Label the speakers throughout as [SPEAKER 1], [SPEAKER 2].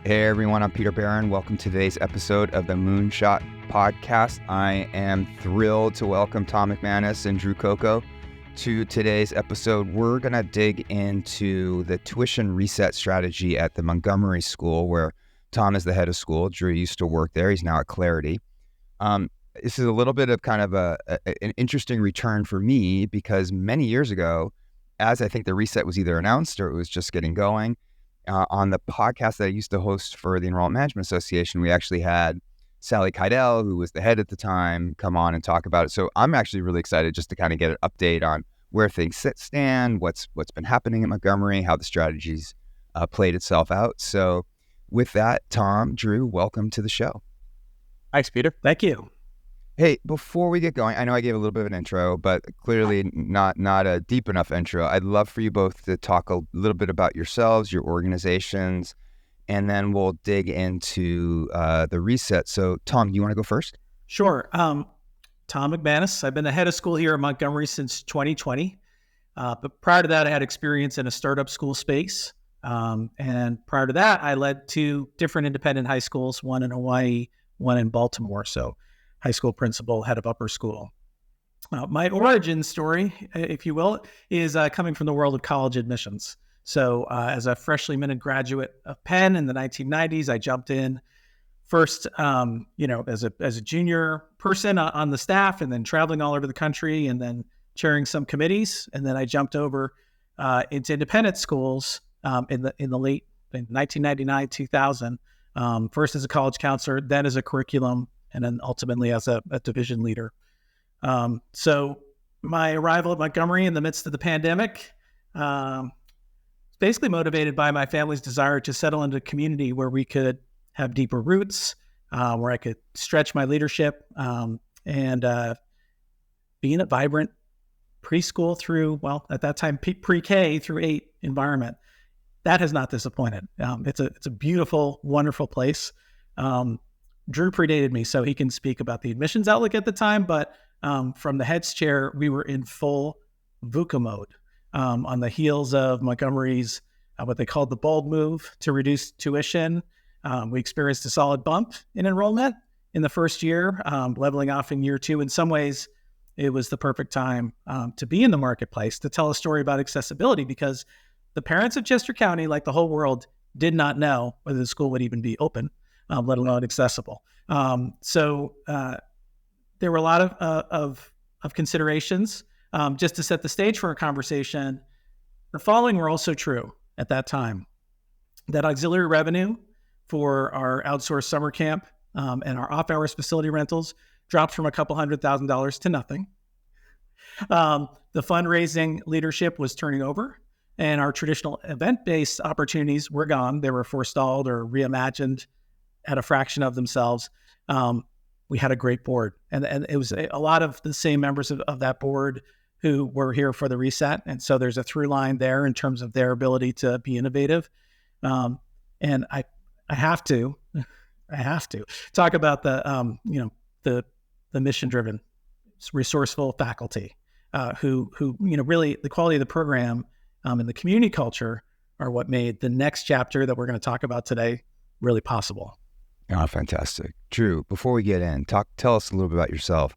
[SPEAKER 1] Hey everyone, I'm Peter Barron. Welcome to today's episode of the Moonshot Podcast. I am thrilled to welcome Tom McManus and Drew Cocco to today's episode. We're going to dig into the tuition reset strategy at the Montgomery School, where Tom is the head of school. Drew used to work there. He's now at Clarity. This is a little bit of kind of an interesting return for me because many years ago, as I think the reset was either announced or it was just getting going, on the podcast that I used to host for the Enrollment Management Association, we actually had Sally Keidel, who was the head at the time, come on and talk about it. So I'm actually really excited just to kind of get an update on where things stand, what's been happening at Montgomery, how the strategies played itself out. So with that, Tom, Drew, welcome to the show.
[SPEAKER 2] Thanks, Peter.
[SPEAKER 3] Thank you.
[SPEAKER 1] Hey, before we get going, I know I gave a little bit of an intro, but clearly not a deep enough intro. I'd love for you both to talk a little bit about yourselves, your organizations, and then we'll dig into the reset. So, Tom, do you want to go first?
[SPEAKER 3] Sure. Tom McManus. I've been the head of school here at Montgomery since 2020. But prior to that, I had experience in a startup school space. And prior to that, I led two different independent high schools, one in Hawaii, one in Baltimore. So high school principal, head of upper school. My origin story, if you will, is coming from the world of college admissions. So as a freshly minted graduate of Penn in the 1990s, I jumped in first, as a junior person on the staff, and then traveling all over the country, and then chairing some committees. And then I jumped over into independent schools in 1999, 2000, first as a college counselor, then as a curriculum, and then ultimately as a division leader. So my arrival at Montgomery in the midst of the pandemic, basically motivated by my family's desire to settle into a community where we could have deeper roots, where I could stretch my leadership, and be in a vibrant preschool through, well, at that time, pre-K through 8 environment. That has not disappointed. It's a beautiful, wonderful place. Drew predated me, so he can speak about the admissions outlook at the time, but from the head's chair, we were in full VUCA mode on the heels of Montgomery's, what they called the bold move to reduce tuition. We experienced a solid bump in enrollment in the first year, leveling off in year 2. In some ways, it was the perfect time to be in the marketplace to tell a story about accessibility, because the parents of Chester County, like the whole world, did not know whether the school would even be open, let alone accessible. So there were a lot of considerations. Just to set the stage for a conversation, the following were also true at that time: that auxiliary revenue for our outsourced summer camp and our off-hours facility rentals dropped from a couple $100,000 to nothing. The fundraising leadership was turning over, and our traditional event-based opportunities were gone. They were forestalled or reimagined at a fraction of themselves. We had a great board, and it was a lot of the same members of that board who were here for the reset. And so there's a through line there in terms of their ability to be innovative. And I have to talk about the mission-driven, resourceful faculty who really the quality of the program and the community culture are what made the next chapter that we're going to talk about today really possible.
[SPEAKER 1] Oh, fantastic. Drew, before we get in, tell us a little bit about yourself.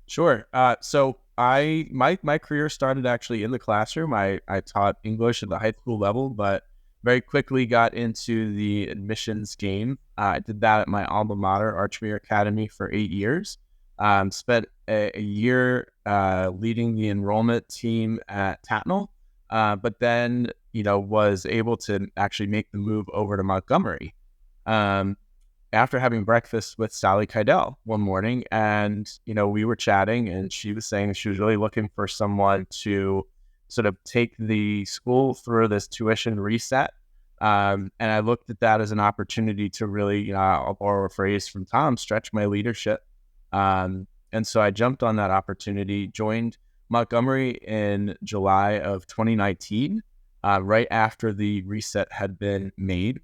[SPEAKER 2] Sure. So my career started actually in the classroom. I taught English at the high school level, but very quickly got into the admissions game. I did that at my alma mater, Archmere Academy, for 8 years. Spent a year leading the enrollment team at Tatnall, but then was able to actually make the move over to Montgomery. After having breakfast with Sally Keidel one morning, and we were chatting, and she was saying she was really looking for someone to sort of take the school through this tuition reset. And I looked at that as an opportunity to really, I'll borrow a phrase from Tom, stretch my leadership. And so I jumped on that opportunity, joined Montgomery in July of 2019, right after the reset had been made.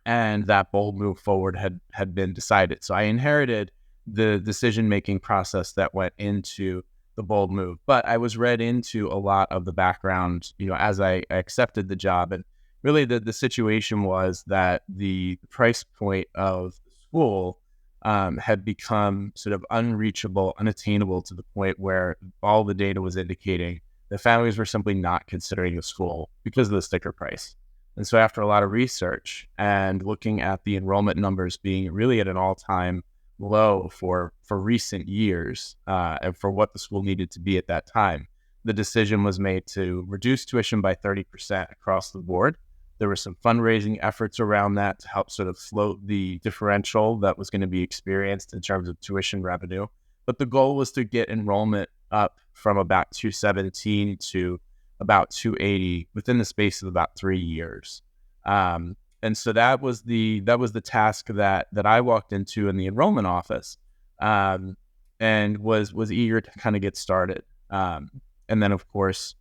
[SPEAKER 2] And that bold move forward had been decided. So I inherited the decision-making process that went into the bold move. But I was read into a lot of the background, as I accepted the job. And really the situation was that the price point of the school had become sort of unreachable, unattainable, to the point where all the data was indicating the families were simply not considering the school because of the sticker price. And so after a lot of research and looking at the enrollment numbers being really at an all-time low for recent years, and for what the school needed to be at that time, the decision was made to reduce tuition by 30% across the board. There were some fundraising efforts around that to help sort of float the differential that was going to be experienced in terms of tuition revenue. But the goal was to get enrollment up from about 217 to about 280 within the space of about 3 years. And so that was the task that I walked into in the enrollment office, and was eager to kind of get started. And then, of course,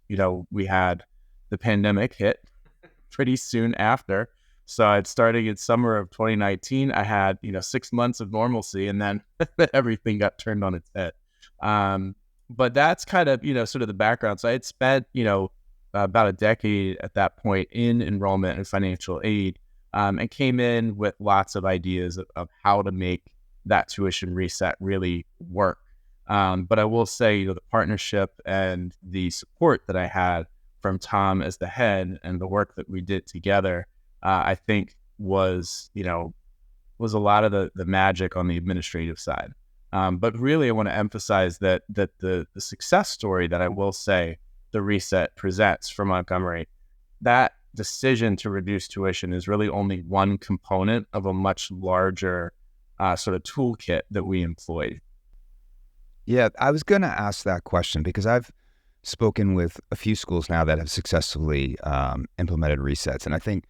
[SPEAKER 2] we had the pandemic hit pretty soon after. So starting in summer of 2019, I had 6 months of normalcy, and then everything got turned on its head. But that's kind of sort of the background. So I had spent about a decade at that point in enrollment and financial aid. And came in with lots of ideas of how to make that tuition reset really work. But I will say, the partnership and the support that I had from Tom as the head and the work that we did together, I think was a lot of the magic on the administrative side. But really, I want to emphasize that the success story that I will say the reset presents for Montgomery, that decision to reduce tuition is really only one component of a much larger sort of toolkit that we employed.
[SPEAKER 1] Yeah, I was going to ask that question because I've spoken with a few schools now that have successfully implemented resets, and I think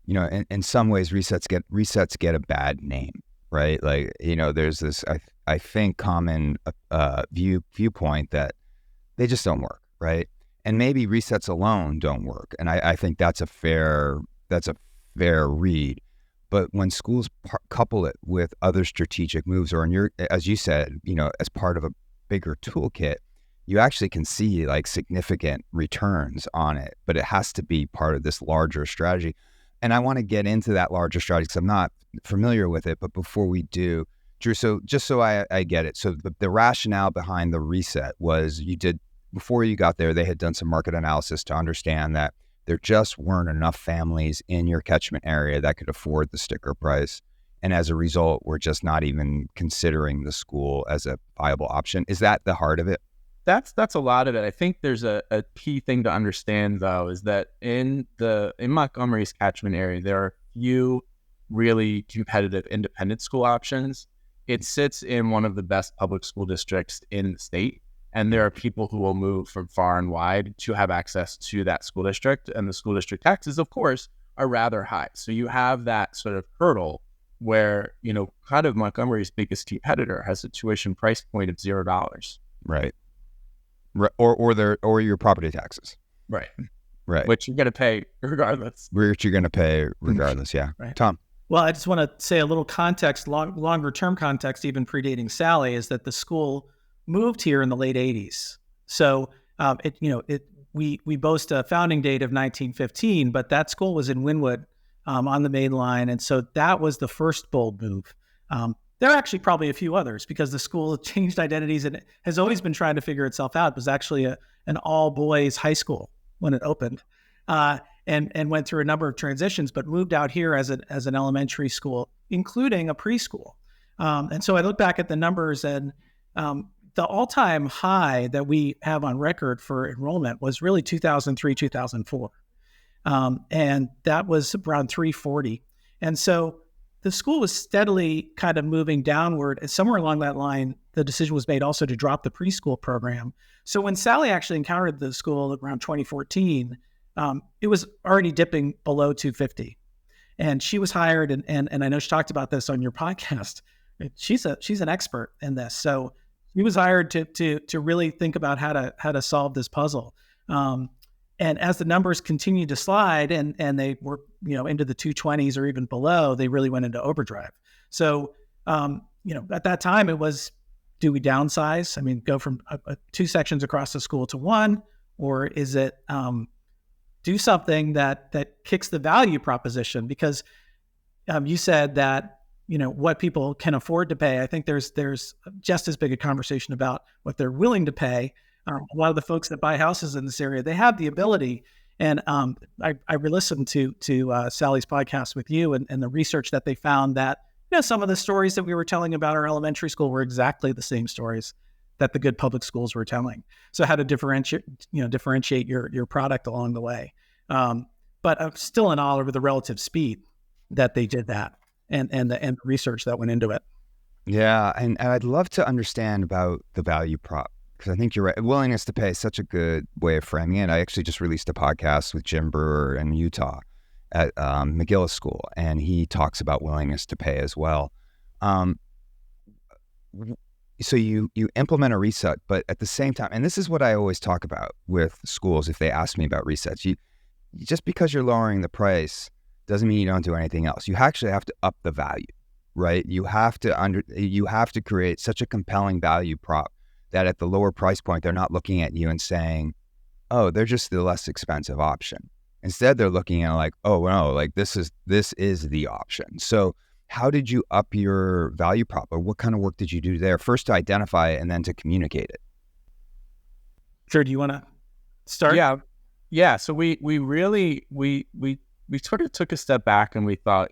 [SPEAKER 1] in some ways resets get a bad name, right? Like there's this I think common viewpoint that they just don't work, right? And maybe resets alone don't work. And I think that's a fair read. But when schools couple it with other strategic moves, or as you said, as part of a bigger toolkit, you actually can see like significant returns on it. But it has to be part of this larger strategy. And I want to get into that larger strategy because I'm not familiar with it. But before we do, Drew, so just so I get it. So the rationale behind the reset was before you got there, they had done some market analysis to understand that there just weren't enough families in your catchment area that could afford the sticker price. And as a result, we're just not even considering the school as a viable option. Is that the heart of it?
[SPEAKER 2] That's a lot of it. I think there's a key thing to understand, though, is that in Montgomery's catchment area, there are few really competitive independent school options. It sits in one of the best public school districts in the state. And there are people who will move from far and wide to have access to that school district. And the school district taxes, of course, are rather high. So you have that sort of hurdle where, kind of Montgomery's biggest competitor has a tuition price point of $0.
[SPEAKER 1] Right. Or your property taxes.
[SPEAKER 2] Right.
[SPEAKER 1] Right.
[SPEAKER 2] Which you're going to pay regardless.
[SPEAKER 1] Which you're going to pay regardless. Yeah.
[SPEAKER 3] Right.
[SPEAKER 1] Tom.
[SPEAKER 3] Well, I just want to say a little context, longer term context, even predating Sally, is that the school moved here in the late 80s. So we boast a founding date of 1915, but that school was in Wynwood on the main line. And so that was the first bold move. There are actually probably a few others because the school changed identities and has always been trying to figure itself out. It was actually an all boys high school when it opened, and went through a number of transitions, but moved out here as an elementary school, including a preschool. And so I look back at the numbers, and the all-time high that we have on record for enrollment was really 2003, 2004. And that was around 340. And so the school was steadily kind of moving downward. And somewhere along that line, the decision was made also to drop the preschool program. So when Sally actually encountered the school around 2014, it was already dipping below 250. And she was hired, and I know she talked about this on your podcast. She's an expert in this. So he was hired to really think about how to solve this puzzle. And as the numbers continued to slide and they were, into the 220s or even below, they really went into overdrive. So, at that time it was, do we downsize? I mean, go from 2 sections across the school to 1, or is it, do something that kicks the value proposition, because you said that, what people can afford to pay. I think there's just as big a conversation about what they're willing to pay. A lot of the folks that buy houses in this area, they have the ability. And I re-listened to Sally's podcast with you and the research that they found that some of the stories that we were telling about our elementary school were exactly the same stories that the good public schools were telling. So how to differentiate your product along the way. But I'm still in awe over the relative speed that they did that and the research that went into it.
[SPEAKER 1] Yeah, and I'd love to understand about the value prop, because I think you're right. Willingness to pay is such a good way of framing it. I actually just released a podcast with Jim Brewer in Utah at McGill School, and he talks about willingness to pay as well. So you implement a reset, but at the same time, and this is what I always talk about with schools if they ask me about resets, you just because you're lowering the price doesn't mean you don't do anything else. You actually have to up the value, right? You have to create such a compelling value prop that at the lower price point, they're not looking at you and saying, oh, they're just the less expensive option. Instead, they're looking at like, oh, no, like this is the option. So how did you up your value prop, or what kind of work did you do there? First to identify it and then to communicate it.
[SPEAKER 3] Sure. Do you want to start?
[SPEAKER 2] Yeah. So we sort of took a step back and we thought,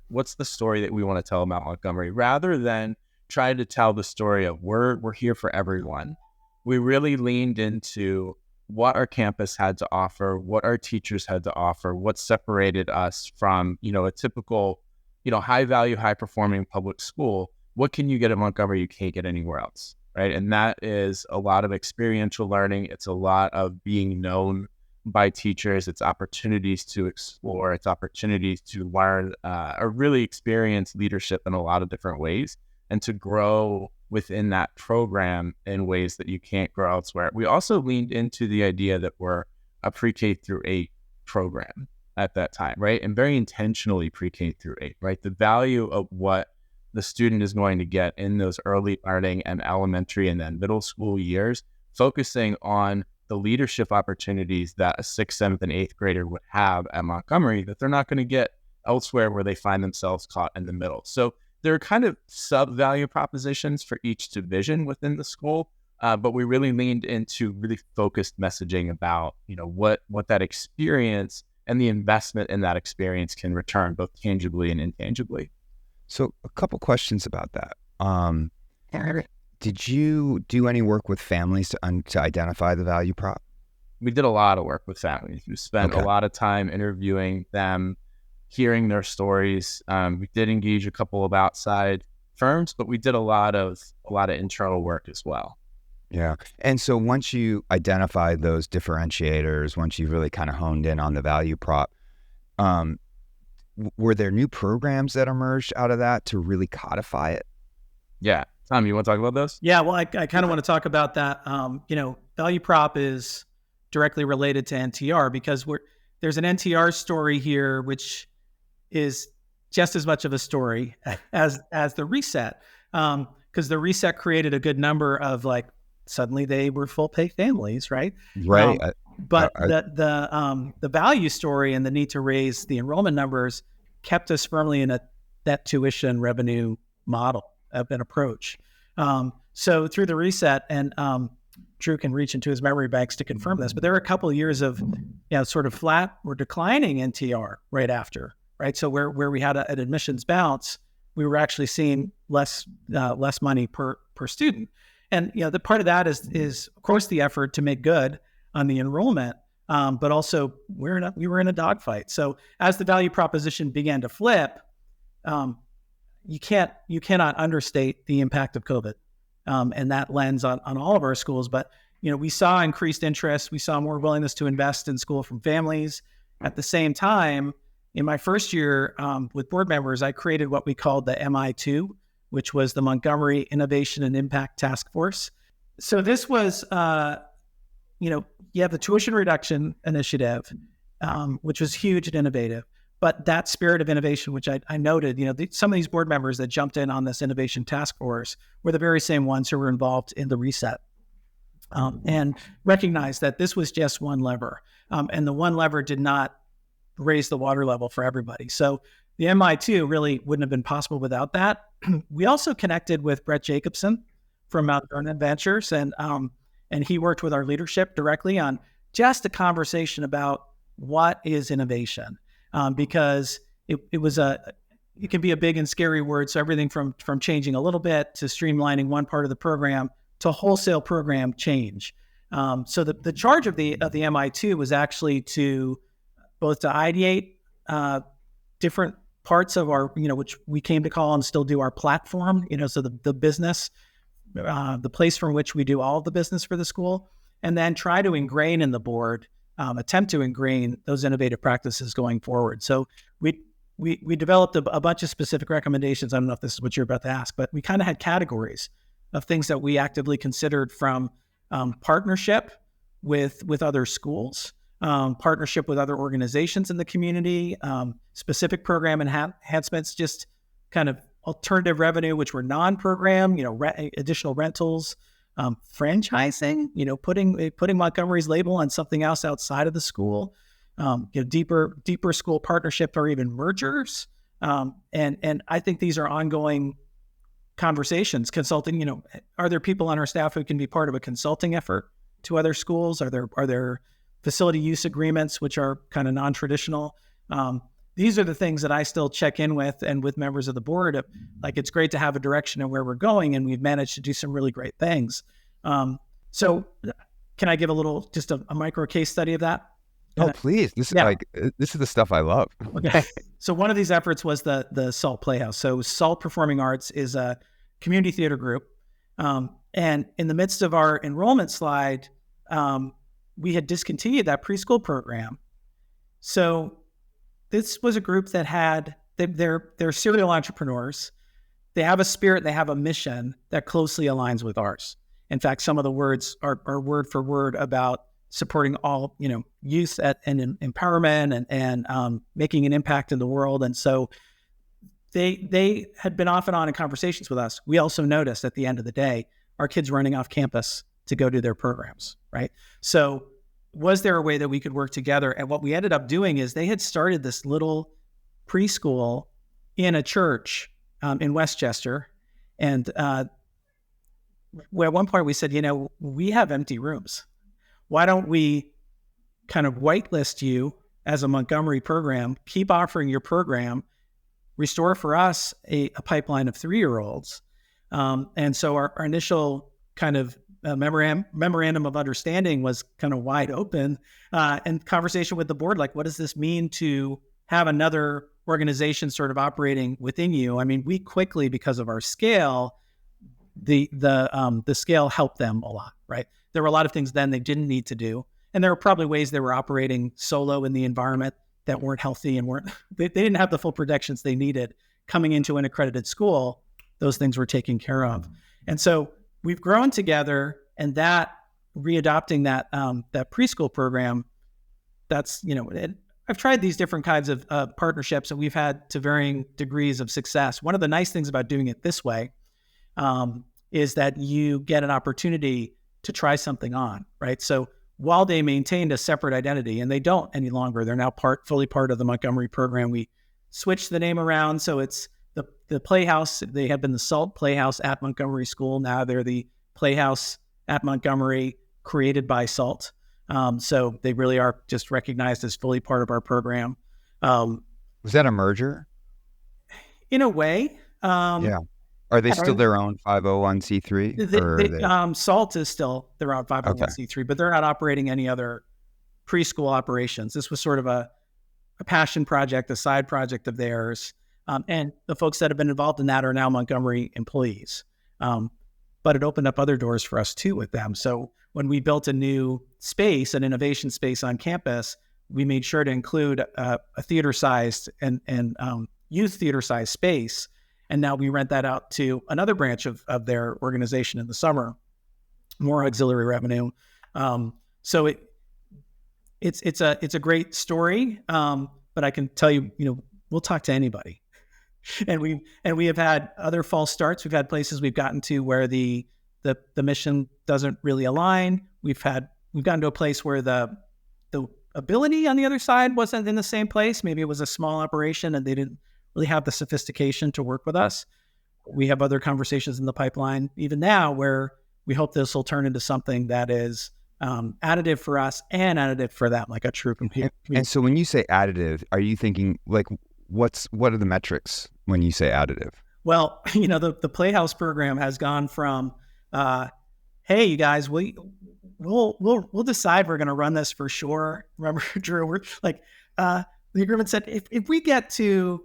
[SPEAKER 2] what's the story that we want to tell about Montgomery, rather than try to tell the story of we're here for everyone. We really leaned into what our campus had to offer, what our teachers had to offer, what separated us from, a typical, high value, high performing public school. What can you get at Montgomery you can't get anywhere else, right? And that is a lot of experiential learning. It's a lot of being known by teachers. It's opportunities to explore. It's opportunities to learn or really experience leadership in a lot of different ways, and to grow within that program in ways that you can't grow elsewhere. We also leaned into the idea that we're a pre-K through 8 program at that time, right? And very intentionally pre-K through 8, right? The value of what the student is going to get in those early learning and elementary and then middle school years, focusing on the leadership opportunities that a 6th, 7th, and 8th grader would have at Montgomery that they're not going to get elsewhere where they find themselves caught in the middle. So there are kind of sub-value propositions for each division within the school, but we really leaned into really focused messaging about, what that experience and the investment in that experience can return, both tangibly and intangibly.
[SPEAKER 1] So a couple questions about that. Did you do any work with families to identify the value prop?
[SPEAKER 2] We did a lot of work with families. We spent a lot of time interviewing them, hearing their stories. We did engage a couple of outside firms, but we did a lot of internal work as well.
[SPEAKER 1] Yeah. And so once you identified those differentiators, once you really kind of honed in on the value prop, were there new programs that emerged out of that to really codify it?
[SPEAKER 2] Yeah. Tom, you want to talk about those?
[SPEAKER 3] Yeah, well, I kind of want to talk about that. Value prop is directly related to NTR, because there's an NTR story here, which is just as much of a story as the reset, because the reset created a good number of suddenly they were full pay families, right?
[SPEAKER 1] Right.
[SPEAKER 3] But the value story and the need to raise the enrollment numbers kept us firmly in that tuition revenue model an approach. So through the reset, and Drew can reach into his memory banks to confirm this, but there were a couple of years of sort of flat or declining NTR right after, right? So where we had an admissions bounce, we were actually seeing less money per student. And the part of that is of course the effort to make good on the enrollment, but also we were in a dogfight. So as the value proposition began to flip, you cannot understate the impact of COVID and that lens on all of our schools. But we saw increased interest, we saw more willingness to invest in school from families. At the same time, in my first year with board members, I created what we called the MI2, which was the Montgomery Innovation and Impact Task Force. So this was, you have the tuition reduction initiative, which was huge and innovative. But that spirit of innovation, which I noted, some of these board members that jumped in on this innovation task force were the very same ones who were involved in the reset. and recognized that this was just one lever. And the one lever did not raise the water level for everybody. So the MI2 really wouldn't have been possible without that. We also connected with Brett Jacobson from Mount Vernon Ventures, and he worked with our leadership directly on just a conversation about what is innovation, because it can be a big and scary word. So everything from changing a little bit to streamlining one part of the program to wholesale program change. So the charge of the MI2 was actually to both to ideate different parts of our, which we came to call and still do our platform, so the business, the place from which we do all of the business for the school, and then try to ingrain in the board, attempt to ingrain those innovative practices going forward. So we developed a bunch of specific recommendations. I don't know if this is what you're about to ask, but we kind of had categories of things that we actively considered, from partnership with other schools, partnership with other organizations in the community, specific program enhancements, just kind of alternative revenue, which were non-program, additional rentals, franchising, putting Montgomery's label on something else outside of the school, deeper school partnership or even mergers. And I think these are ongoing conversations. Consulting, are there people on our staff who can be part of a consulting effort to other schools? Are there facility use agreements, which are kind of non-traditional? These are the things that I still check in with, and with members of the board. Like, it's great to have a direction of where we're going, and we've managed to do some really great things. So can I give just a micro case study of that?
[SPEAKER 1] Oh, please. This is the stuff I love.
[SPEAKER 3] Okay. So one of these efforts was the SALT Playhouse. So SALT Performing Arts is a community theater group. And in the midst of our enrollment slide, we had discontinued that preschool program. So this was a group that they're serial entrepreneurs. They have a spirit, they have a mission that closely aligns with ours. In fact, some of the words are word for word about supporting all, youth and empowerment and making an impact in the world. And so they had been off and on in conversations with us. We also noticed at the end of the day, our kids running off campus to go do their programs, right? So was there a way that we could work together? And what we ended up doing is they had started this little preschool in a church in Westchester. And at one point we said, we have empty rooms. Why don't we kind of whitelist you as a Montgomery program, keep offering your program, restore for us a pipeline of 3-year-olds. And so our initial kind of memorandum of understanding was kind of wide open, and conversation with the board, like, what does this mean to have another organization sort of operating within you? I mean, we quickly, because of our scale, the scale helped them a lot, right? There were a lot of things then they didn't need to do. And there were probably ways they were operating solo in the environment that weren't healthy and they didn't have the full protections they needed coming into an accredited school. Those things were taken care of. And so we've grown together, and that readopting that preschool program, that's, I've tried these different kinds of partnerships, and we've had to varying degrees of success. One of the nice things about doing it this way is that you get an opportunity to try something on, right? So while they maintained a separate identity, and they don't any longer, they're now fully part of the Montgomery program. We switched the name around, so it's the Playhouse. They have been the SALT Playhouse at Montgomery School. Now they're the Playhouse at Montgomery, created by SALT. So they really are just recognized as fully part of our program.
[SPEAKER 1] Was that a merger?
[SPEAKER 3] In a way.
[SPEAKER 1] Yeah. Are they still their own 501c3?
[SPEAKER 3] SALT is still their own 501c3, but they're not operating any other preschool operations. This was sort of a passion project, a side project of theirs. And the folks that have been involved in that are now Montgomery employees. But it opened up other doors for us too with them. So when we built a new space, an innovation space on campus, we made sure to include a theater-sized and youth theater-sized space. And now we rent that out to another branch of their organization in the summer, more auxiliary revenue. So it's a great story. But I can tell you, we'll talk to anybody. And we have had other false starts. We've had places we've gotten to where the the mission doesn't really align. We've gotten to a place where the ability on the other side wasn't in the same place. Maybe it was a small operation and they didn't really have the sophistication to work with us. We have other conversations in the pipeline, even now, where we hope this will turn into something that is additive for us and additive for them, like a true computer.
[SPEAKER 1] And so when you say additive, are you thinking like, what are the metrics when you say additive?
[SPEAKER 3] Well, the Playhouse program has gone from, hey, you guys, we'll decide we're going to run this for sure. Remember, Drew, we're like, the agreement said, if we get to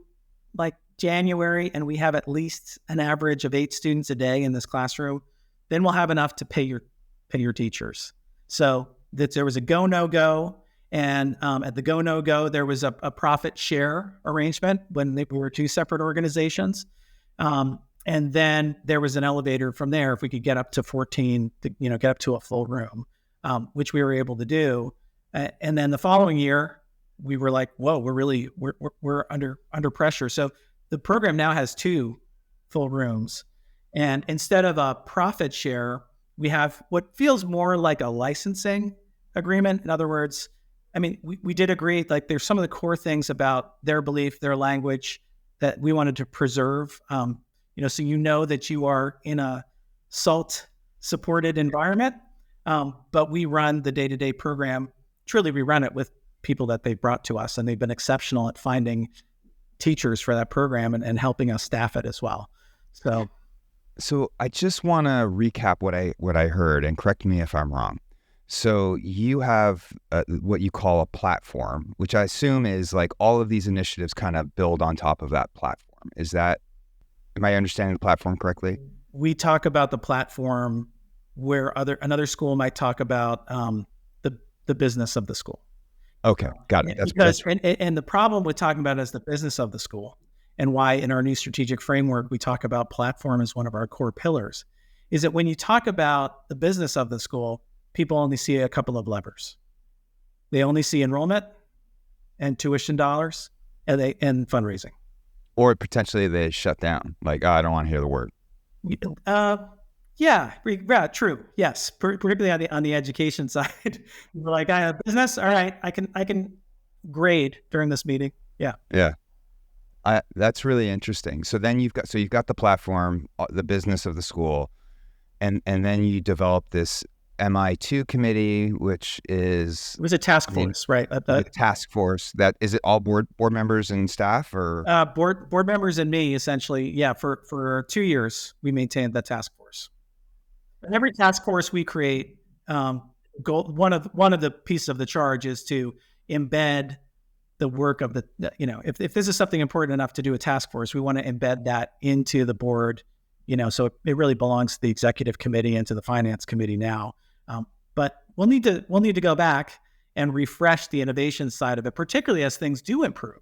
[SPEAKER 3] like January and we have at least an average of 8 students a day in this classroom, then we'll have enough to pay your teachers. So that there was a go, no go. And at the go, no go, there was a profit share arrangement when we were 2 separate organizations. And then there was an elevator from there if we could get up to 14, to, get up to a full room, which we were able to do. And then the following year, we were like, whoa, we're under pressure. So the program now has 2 full rooms. And instead of a profit share, we have what feels more like a licensing agreement. In other words, I mean, we did agree, like there's some of the core things about their belief, their language that we wanted to preserve. So that you are in a SALT supported environment, but we run the day-to-day program. Truly, we run it with people that they brought to us, and they've been exceptional at finding teachers for that program and helping us staff it as well.
[SPEAKER 1] So I just want to recap what I heard, and correct me if I'm wrong. So you have what you call a platform, which I assume is like all of these initiatives kind of build on top of that platform. Am I understanding the platform correctly?
[SPEAKER 3] We talk about the platform where another school might talk about the business of the school.
[SPEAKER 1] Okay, got it.
[SPEAKER 3] And the problem with talking about it as the business of the school, and why in our new strategic framework we talk about platform as one of our core pillars, is that when you talk about the business of the school, people only see a couple of levers. They only see enrollment and tuition dollars and fundraising.
[SPEAKER 1] Or potentially they shut down. Like, I don't want to hear the word.
[SPEAKER 3] Yeah, true. Yes, particularly on the education side. We're like, I have business. All right, I can grade during this meeting. Yeah.
[SPEAKER 1] Yeah. That's really interesting. So then you've got the platform, the business of the school, and then you develop this MI2 committee, which is...
[SPEAKER 3] It was a task force, right?
[SPEAKER 1] The task force. Is it all board members and staff, or?
[SPEAKER 3] Board members and me, essentially. Yeah, for 2 years, we maintained the task force. And every task force we create, one of the pieces of the charge is to embed the work of if this is something important enough to do a task force, we want to embed that into the board, so it really belongs to the executive committee and to the finance committee now. But we'll need to go back and refresh the innovation side of it, particularly as things do improve,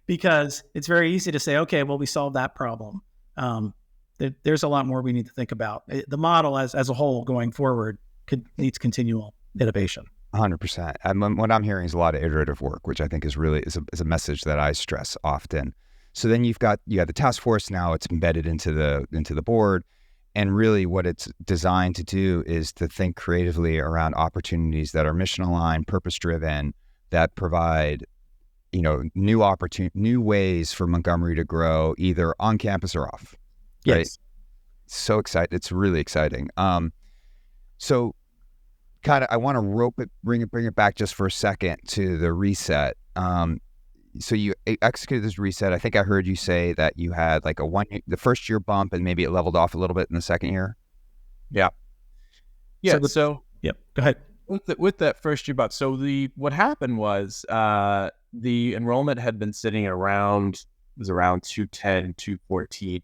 [SPEAKER 3] because it's very easy to say, okay, well, we solved that problem. There's a lot more we need to think about. The model as a whole going forward needs continual innovation.
[SPEAKER 1] 100%. What I'm hearing is a lot of iterative work, which I think is a message that I stress often. So then you have the task force. Now it's embedded into the board. And really what it's designed to do is to think creatively around opportunities that are mission aligned, purpose driven, that provide, new ways for Montgomery to grow either on campus or off.
[SPEAKER 3] Yes.
[SPEAKER 1] Right? So excited. It's really exciting. So kind of, I want to bring it back just for a second to the reset. So you executed this reset. I think I heard you say that you had like the first year bump, and maybe it leveled off a little bit in the second year.
[SPEAKER 2] Yeah. Yeah. So
[SPEAKER 3] yep. Go ahead.
[SPEAKER 2] With that first year bump. So what happened was the enrollment had been sitting around 210, 214,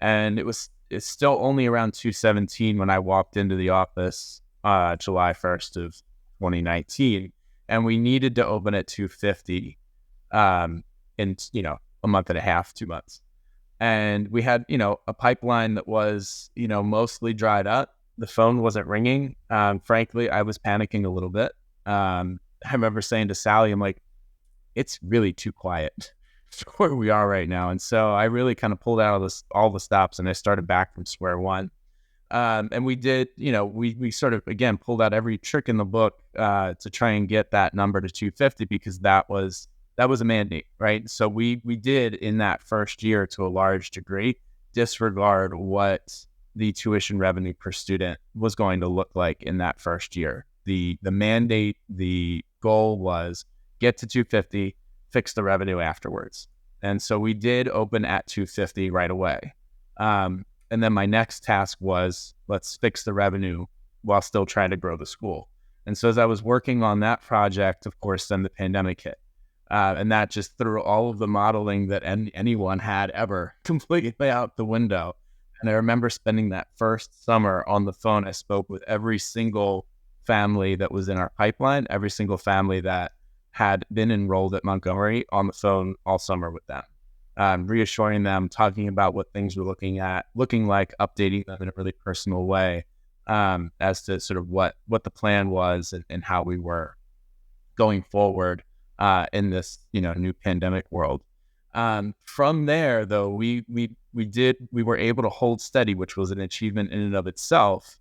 [SPEAKER 2] and it's still only around 217 when I walked into the office July 1st of 2019, and we needed to open at 250. In a month and a half, 2 months. And we had, a pipeline that was, mostly dried up. The phone wasn't ringing. Frankly, I was panicking a little bit. I remember saying to Sally, I'm like, it's really too quiet for where we are right now. And so I really kind of pulled out all the stops, and I started back from square one. And we did, we sort of, again, pulled out every trick in the book to try and get that number to 250 because that was a mandate, right? So we did in that first year to a large degree disregard what the tuition revenue per student was going to look like in that first year. The mandate, the goal was get to 250, fix the revenue afterwards. And so we did open at 250 right away. And then my next task was, let's fix the revenue while still trying to grow the school. And so as I was working on that project, of course, then the pandemic hit. And that just threw all of the modeling that anyone had ever completely out the window. And I remember spending that first summer on the phone. I spoke with every single family that was in our pipeline, every single family that had been enrolled at Montgomery on the phone all summer with them, reassuring them, talking about what things were looking like, updating them in a really personal way as to sort of what the plan was and how we were going forward in this new pandemic world. From there, though, we were able to hold steady, which was an achievement in and of itself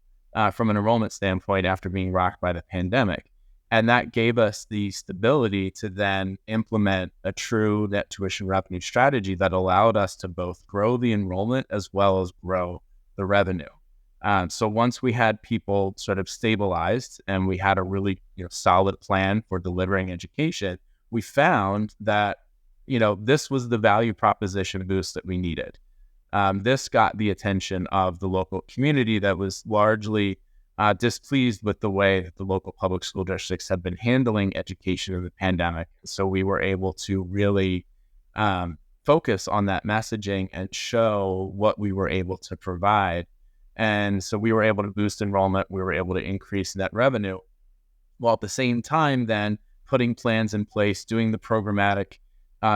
[SPEAKER 2] from an enrollment standpoint after being rocked by the pandemic. And that gave us the stability to then implement a true net tuition revenue strategy that allowed us to both grow the enrollment as well as grow the revenue. So once we had people sort of stabilized and we had a really solid plan for delivering education, we found that this was the value proposition boost that we needed. This got the attention of the local community that was largely displeased with the way that the local public school districts have been handling education in the pandemic. So we were able to really focus on that messaging and show what we were able to provide. And so we were able to boost enrollment. We were able to increase net revenue, while at the same time then putting plans in place, doing the programmatic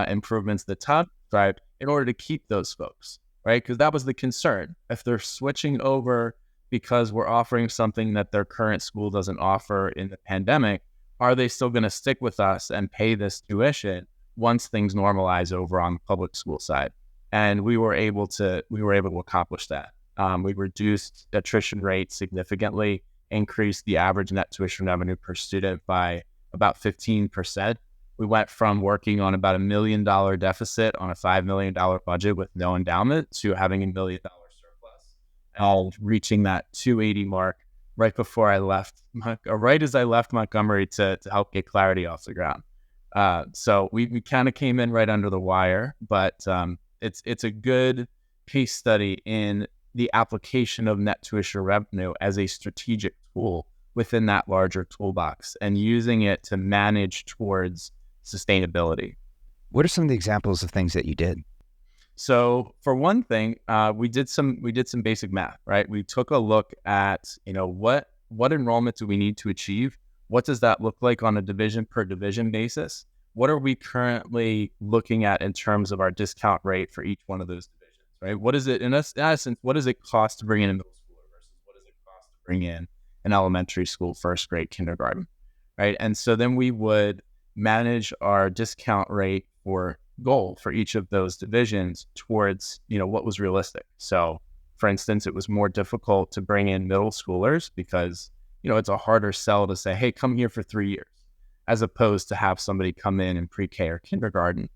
[SPEAKER 2] improvements that Todd described in order to keep those folks, right? Because that was the concern. If they're switching over because we're offering something that their current school doesn't offer in the pandemic, are they still going to stick with us and pay this tuition once things normalize over on the public school side? And we were able to accomplish that. We reduced attrition rate significantly, increased the average net tuition revenue per student by about 15%. We went from working on about $1 million deficit on a $5 million budget with no endowment to having $1 million surplus, and reaching that 280 mark right before I left, or right as I left Montgomery to help get Clarity off the ground. So we kind of came in right under the wire, but it's a good case study in the application of net tuition revenue as a strategic tool within that larger toolbox and using it to manage towards sustainability.
[SPEAKER 1] What are some of the examples of things that you did?
[SPEAKER 2] So for one thing, we did some basic math, right? We took a look at, what enrollment do we need to achieve? What does that look like on a division per division basis? What are we currently looking at in terms of our discount rate for each one of those divisions, right? What is it, in essence, what does it cost to bring in a middle schooler versus what does it cost to bring in an elementary school, first grade, kindergarten, right? And so then we would manage our discount rate or goal for each of those divisions towards, what was realistic. So for instance, it was more difficult to bring in middle schoolers because, it's a harder sell to say, hey, come here for 3 years, as opposed to have somebody come in pre-K or kindergarten,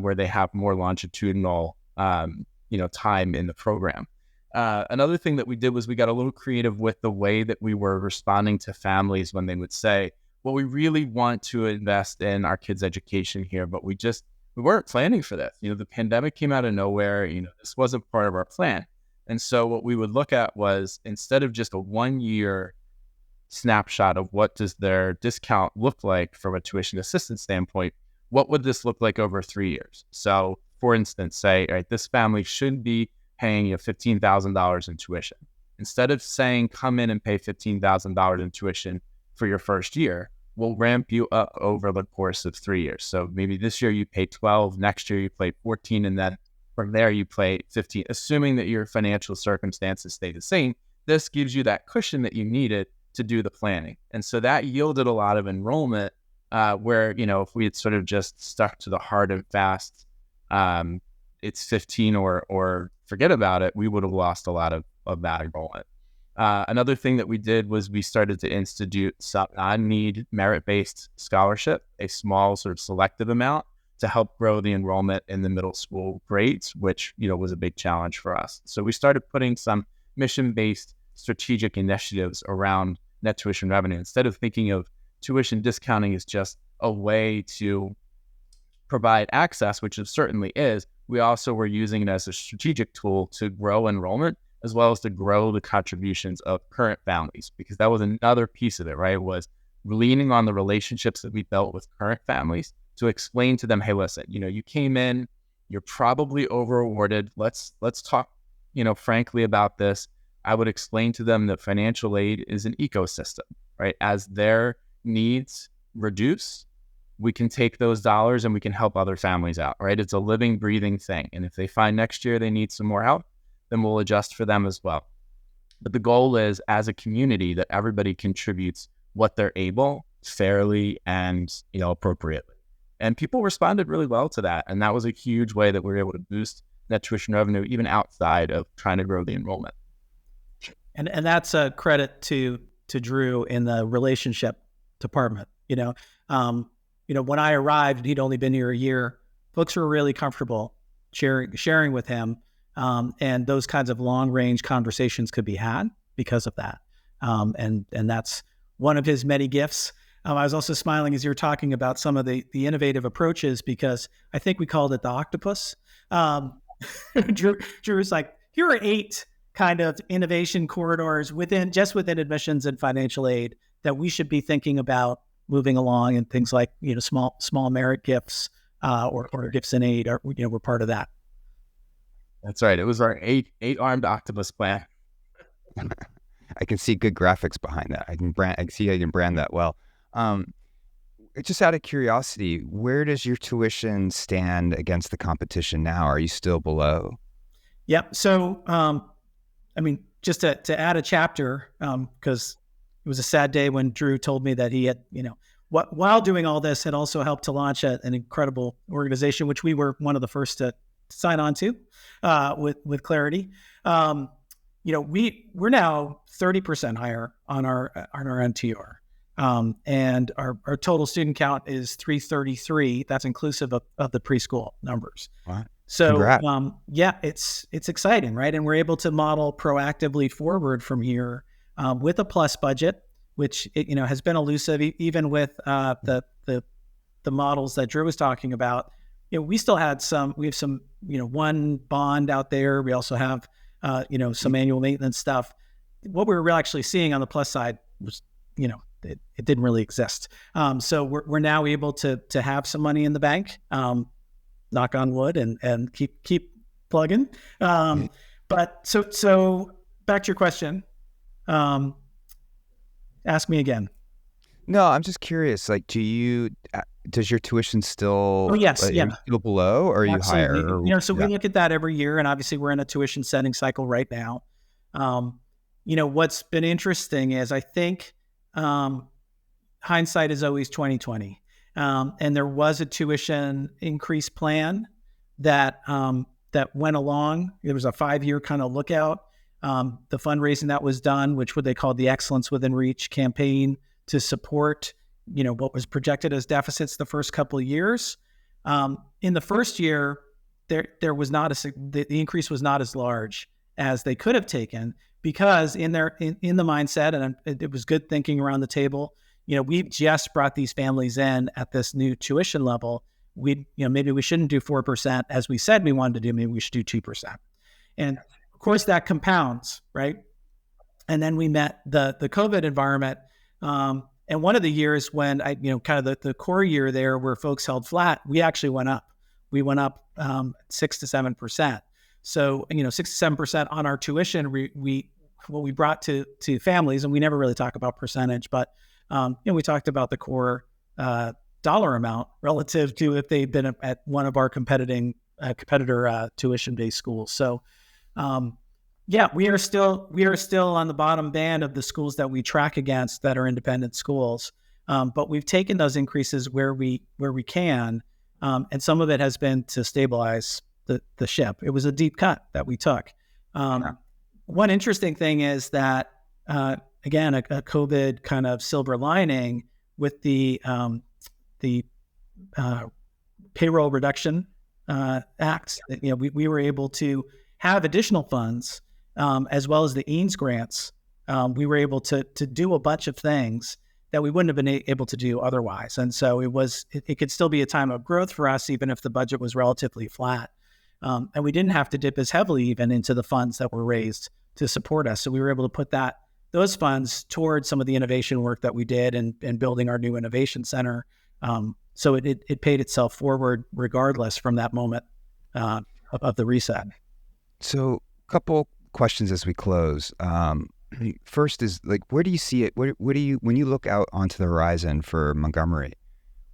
[SPEAKER 2] where they have more longitudinal, time in the program. Another thing that we did was we got a little creative with the way that we were responding to families when they would say, well, we really want to invest in our kids' education here, but we weren't planning for this. The pandemic came out of nowhere. This wasn't part of our plan. And so what we would look at was, instead of just a 1-year snapshot of what does their discount look like from a tuition assistance standpoint, what would this look like over 3 years? So for instance, say, all right, this family should be paying you $15,000 in tuition. Instead of saying, come in and pay $15,000 in tuition for your first year, we'll ramp you up over the course of 3 years. So maybe this year you pay 12, next year you pay 14, and then from there you pay 15, assuming that your financial circumstances stay the same. This gives you that cushion that you needed to do the planning. And so that yielded a lot of enrollment where, if we had sort of just stuck to the hard and fast, it's 15 or forget about it, we would have lost a lot of that enrollment. Another thing that we did was we started to institute some non-need merit-based scholarship, a small sort of selective amount to help grow the enrollment in the middle school grades, which, was a big challenge for us. So we started putting some mission-based strategic initiatives around net tuition revenue. Instead of thinking of tuition discounting as just a way to provide access, which it certainly is, we also were using it as a strategic tool to grow enrollment, as well as to grow the contributions of current families, because that was another piece of it, right? Was leaning on the relationships that we built with current families to explain to them, hey, listen, you came in, you're probably over awarded. Let's talk, frankly about this. I would explain to them that financial aid is an ecosystem, right? As their needs reduce, we can take those dollars and we can help other families out, right? It's a living, breathing thing. And if they find next year they need some more help, then we'll adjust for them as well. But the goal is, as a community, that everybody contributes what they're able, fairly and appropriately. And people responded really well to that. And that was a huge way that we were able to boost net tuition revenue, even outside of trying to grow the enrollment.
[SPEAKER 3] And that's a credit to Drew in the relationship department. When I arrived and he'd only been here a year, folks were really comfortable sharing with him. And those kinds of long range conversations could be had because of that. And that's one of his many gifts. I was also smiling as you were talking about some of the innovative approaches, because I think we called it the octopus. Drew was like, here are 8 kind of innovation corridors within admissions and financial aid that we should be thinking about moving along, and things like, small merit gifts, or gifts in aid, we're part of that.
[SPEAKER 2] That's right. It was our eight-armed octopus plan.
[SPEAKER 1] I can see good graphics behind that. I can see how you can brand that well. Just out of curiosity, where does your tuition stand against the competition now? Are you still below?
[SPEAKER 3] Yep. So, just to add a chapter, because it was a sad day when Drew told me that he had, while doing all this, had also helped to launch an incredible organization, which we were one of the first to sign on to, with Clarity. We're now 30% higher on our NTR. And our total student count is 333. That's inclusive of the preschool numbers.
[SPEAKER 1] Wow.
[SPEAKER 3] So, it's exciting, right? And we're able to model proactively forward from here, with a plus budget, which has been elusive, even with the models that Drew was talking about. We still had we have some, one bond out there. We also have, some annual maintenance stuff. What we were actually seeing on the plus side was, it didn't really exist. So we're now able to have some money in the bank, knock on wood, and keep plugging. But so back to your question. Ask me again.
[SPEAKER 1] No, I'm just curious. Like, does your tuition still?
[SPEAKER 3] Oh, yes,
[SPEAKER 1] Are you still below, or are you higher? Or,
[SPEAKER 3] we look at that every year, and obviously we're in a tuition setting cycle right now. What's been interesting is, I think, hindsight is always 20/20. And there was a tuition increase plan that went along. It was a 5-year kind of lookout. The fundraising that was done, which what they called the Excellence Within Reach campaign, to support, what was projected as deficits the first couple of years. In the first year, there was not the increase was not as large as they could have taken, because in the mindset, and it was good thinking around the table. We've just brought these families in at this new tuition level. Maybe we shouldn't do 4% as we said we wanted to do. Maybe we should do 2%. And of course that compounds, right? And then we met the COVID environment. And one of the years when kind of the core year there where folks held flat, we actually went up. We went up 6 to 7%. So, 6 to 7% on our tuition, we brought to families, and we never really talk about percentage, but we talked about the core dollar amount relative to if they'd been at one of our competitor tuition-based schools. So, we are still on the bottom band of the schools that we track against that are independent schools. But we've taken those increases where we can, and some of it has been to stabilize the ship. It was a deep cut that we took. One interesting thing is that again, a COVID kind of silver lining with the payroll reduction acts. We were able to have additional funds, as well as the EANS grants. We were able to do a bunch of things that we wouldn't have been able to do otherwise. And so it could still be a time of growth for us, even if the budget was relatively flat. And we didn't have to dip as heavily even into the funds that were raised to support us. So we were able to put those funds towards some of the innovation work that we did and building our new innovation center. So it paid itself forward regardless from that moment of the reset.
[SPEAKER 1] So a couple questions as we close. First is, like, where do you see it? Where do you, when you look out onto the horizon for Montgomery,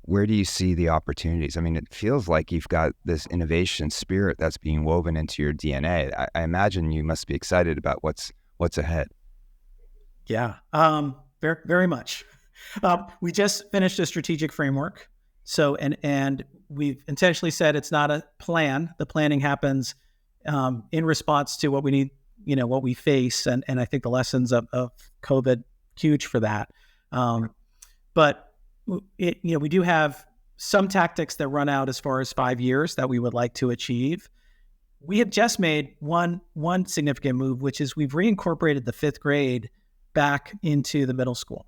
[SPEAKER 1] where do you see the opportunities? I mean, it feels like you've got this innovation spirit that's being woven into your DNA. I imagine you must be excited about what's ahead.
[SPEAKER 3] Yeah, very, very much. We just finished a strategic framework. So, and we've intentionally said it's not a plan. The planning happens in response to what we need, what we face. And I think the lessons of COVID, huge for that. But we do have some tactics that run out as far as 5 years that we would like to achieve. We have just made one significant move, which is we've reincorporated the 5th grade back into the middle school.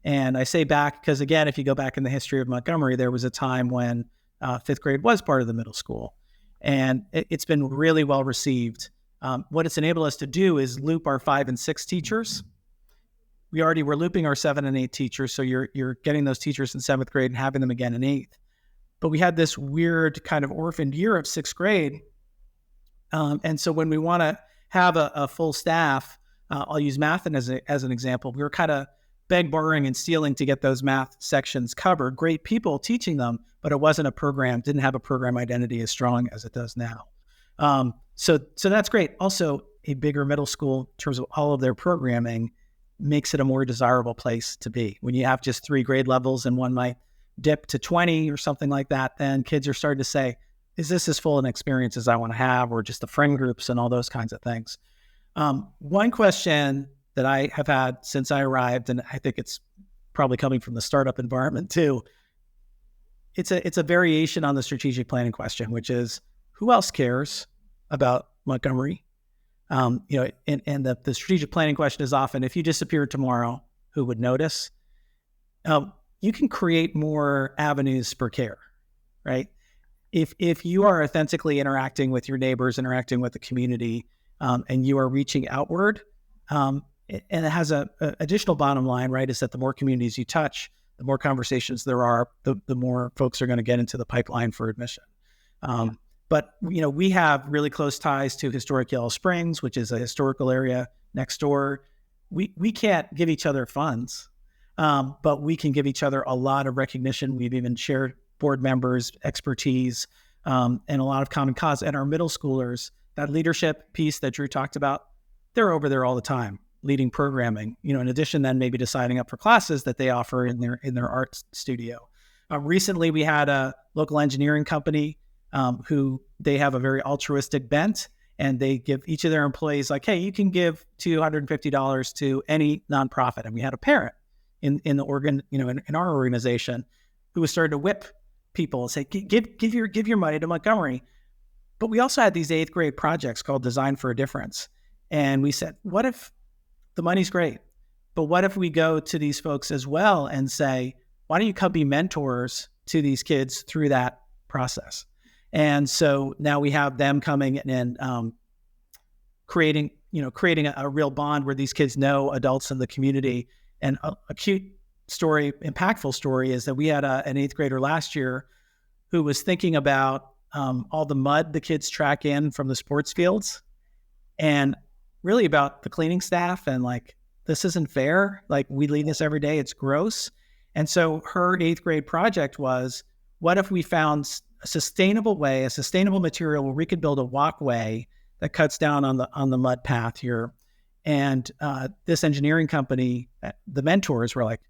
[SPEAKER 3] And I say back because, again, if you go back in the history of Montgomery, there was a time when 5th grade was part of the middle school. And it's been really well received. What it's enabled us to do is loop our 5 and 6 teachers. We already were looping our 7 and 8 teachers. So you're getting those teachers in 7th grade and having them again in 8th. But we had this weird kind of orphaned year of 6th grade. And so when we want to have a full staff, I'll use math as an example. We were kind of borrowing and stealing to get those math sections covered. Great people teaching them, but it wasn't a program, didn't have a program identity as strong as it does now. So that's great. Also, a bigger middle school in terms of all of their programming makes it a more desirable place to be. When you have just 3 grade levels and one might dip to 20 or something like that, then kids are starting to say, is this as full an experience as I want to have, or just the friend groups and all those kinds of things? One question that I have had since I arrived, and I think it's probably coming from the startup environment too, it's a variation on the strategic planning question, which is, who else cares about Montgomery? And the strategic planning question is often, if you disappeared tomorrow, who would notice? You can create more avenues for care, right? If you are authentically interacting with your neighbors, interacting with the community, and you are reaching outward, and it has a additional bottom line, right, is that the more communities you touch, the more conversations there are, the more folks are going to get into the pipeline for admission. But we have really close ties to historic Yellow Springs, which is a historical area next door. We can't give each other funds, but we can give each other a lot of recognition. We've even shared board members, expertise, and a lot of common cause. And our middle schoolers, that leadership piece that Drew talked about, they're over there all the time, leading programming. In addition, then maybe to signing up for classes that they offer in their art studio. Recently, we had a local engineering company who they have a very altruistic bent, and they give each of their employees like, hey, you can give $250 to any nonprofit. And we had a parent in our organization who was starting to whip people and say, give your money to Montgomery. But we also had these 8th grade projects called Design for a Difference. And we said, what if the money's great, but what if we go to these folks as well and say, why don't you come be mentors to these kids through that process? And so now we have them coming and creating a real bond where these kids know adults in the community. And a cute story, impactful story, is that we had an 8th grader last year who was thinking about all the mud the kids track in from the sports fields, and really about the cleaning staff, and like, this isn't fair. Like, we leave this every day. It's gross. And so her 8th grade project was, what if we found a sustainable material where we could build a walkway that cuts down on the mud path here. And this engineering company, the mentors were like,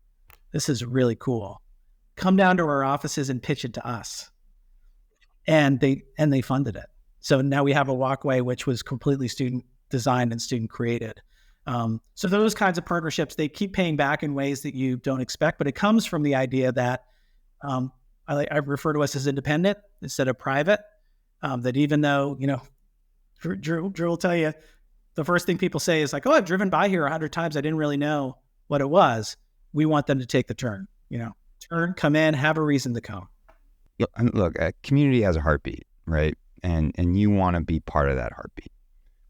[SPEAKER 3] this is really cool. Come down to our offices and pitch it to us. And they funded it. So now we have a walkway which was completely student designed and student created. So those kinds of partnerships, they keep paying back in ways that you don't expect, but it comes from the idea that I refer to us as independent instead of private. That even though, Drew will tell you, the first thing people say is like, oh, I've driven by here 100 times. I didn't really know what it was. We want them to take the turn, come in, have a reason to come.
[SPEAKER 1] Look, a community has a heartbeat, right? And you want to be part of that heartbeat,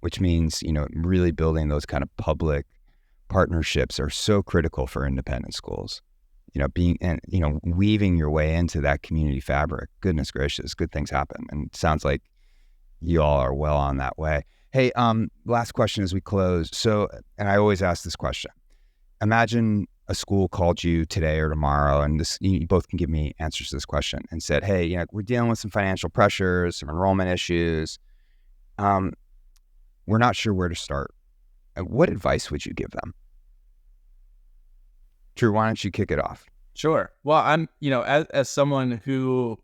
[SPEAKER 1] which means, really building those kind of public partnerships are so critical for independent schools. Weaving your way into that community fabric. Goodness gracious, good things happen. And it sounds like you all are well on that way. Hey, last question as we close. So, and I always ask this question. Imagine a school called you today or tomorrow, and you both can give me answers to this question, and said, hey, we're dealing with some financial pressures, some enrollment issues. We're not sure where to start. What advice would you give them? Drew, why don't you kick it off?
[SPEAKER 2] Sure. Well, I'm, as someone who,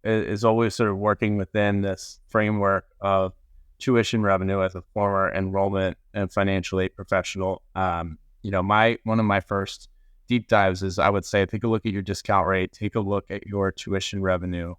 [SPEAKER 2] is always sort of working within this framework of tuition revenue as a former enrollment and financial aid professional, one of my first deep dives is, I would say, take a look at your discount rate, take a look at your tuition revenue,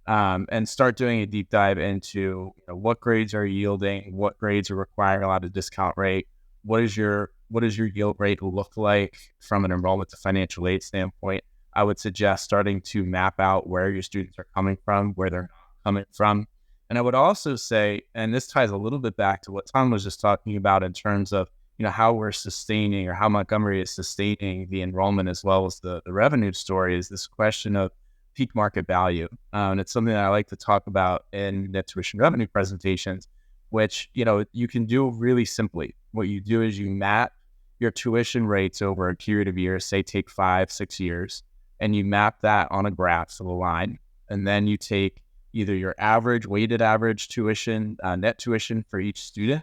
[SPEAKER 2] and start doing a deep dive into what grades are yielding, what grades are requiring a lot of discount rate, what does your yield rate look like from an enrollment to financial aid standpoint. I would suggest starting to map out where your students are coming from, where they're not coming from. And I would also say, and this ties a little bit back to what Tom was just talking about in terms of, how we're sustaining, or how Montgomery is sustaining the enrollment as well as the revenue story, is this question of peak market value. And it's something that I like to talk about in net tuition revenue presentations, which, you can do really simply. What you do is you map your tuition rates over a period of years, say take 5-6 years, and you map that on a graph of a line. And then you take either your weighted average tuition, net tuition for each student,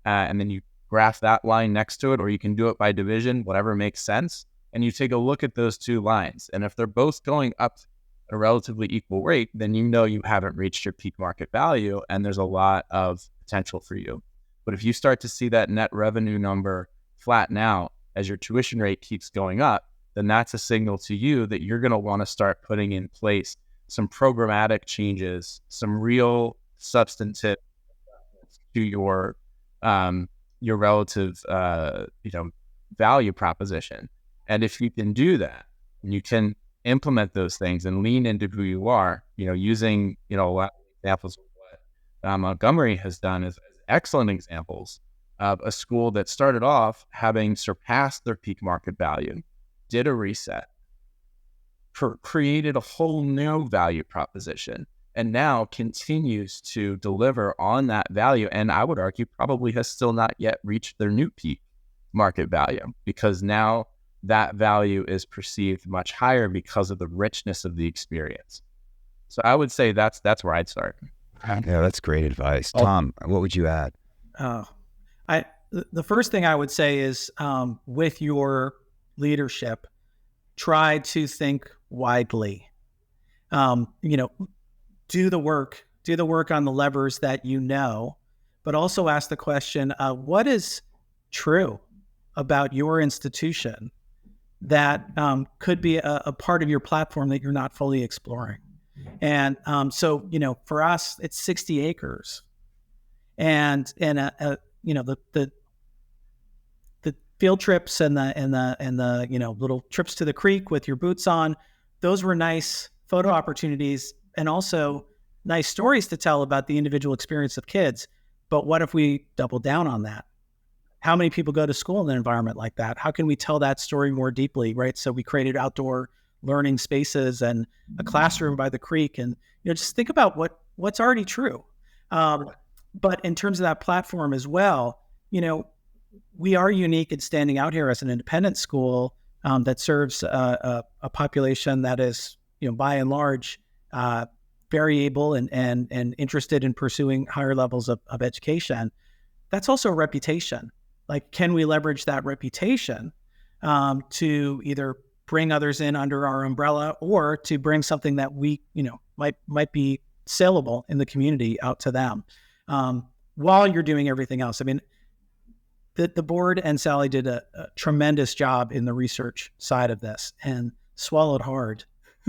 [SPEAKER 2] and then you graph that line next to it, or you can do it by division, whatever makes sense. And you take a look at those two lines. And if they're both going up at a relatively equal rate, then you haven't reached your peak market value, and there's a lot of potential for you. But if you start to see that net revenue number flatten out as your tuition rate keeps going up, then that's a signal to you that you're going to want to start putting in place some programmatic changes, some real substantive to your relative value proposition. And if you can do that, and you can implement those things and lean into who you are, using a lot of examples of what Montgomery has done as excellent examples of a school that started off having surpassed their peak market value, did a reset, created a whole new value proposition, and now continues to deliver on that value. And I would argue probably has still not yet reached their new peak market value, because now that value is perceived much higher because of the richness of the experience. So I would say that's where I'd start.
[SPEAKER 1] Yeah, that's great advice. Tom, what would you add?
[SPEAKER 3] The first thing I would say is, with your leadership, try to think widely. Do the work on the levers that but also ask the question, what is true about your institution that could be a part of your platform that you're not fully exploring? And so, for us, it's 60 acres, and the field trips and the little trips to the creek with your boots on, those were nice photo opportunities and also nice stories to tell about the individual experience of kids. But what if we double down on that? How many people go to school in an environment like that? How can we tell that story more deeply, right? So we created outdoor learning spaces and a classroom by the creek, and just think about what's already true. But in terms of that platform as well, we are unique in standing out here as an independent school that serves a population that is, by and large, very able and interested in pursuing higher levels of education. That's also a reputation. Like, can we leverage that reputation to either bring others in under our umbrella, or to bring something that we, might be saleable in the community out to them, while you're doing everything else? I mean, the board and Sally did a tremendous job in the research side of this and swallowed hard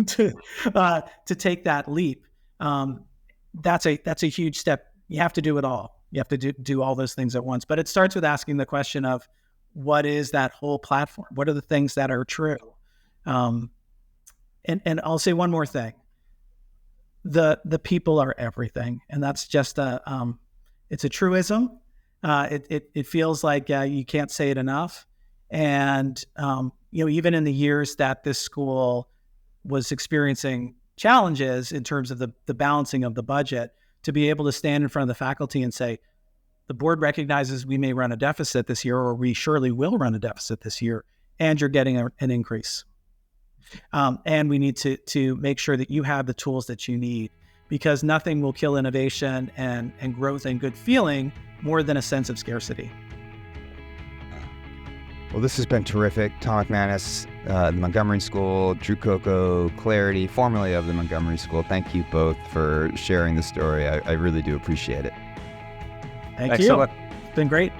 [SPEAKER 3] to take that leap. That's a huge step. You have to do it all. You have to do all those things at once. But it starts with asking the question of, what is that whole platform? What are the things that are true? And I'll say one more thing. The people are everything, and that's just it's a truism. It feels like you can't say it enough. And even in the years that this school was experiencing challenges in terms of the balancing of the budget, to be able to stand in front of the faculty and say, the board recognizes we may run a deficit this year, or we surely will run a deficit this year, and you're getting an increase. And we need to make sure that you have the tools that you need, because nothing will kill innovation and growth and good feeling more than a sense of scarcity.
[SPEAKER 1] Well, this has been terrific. Tom McManus, the Montgomery School, Drew Cocco, Clarity, formerly of the Montgomery School. Thank you both for sharing the story. I really do appreciate it.
[SPEAKER 3] Thank you. So much. It's been great.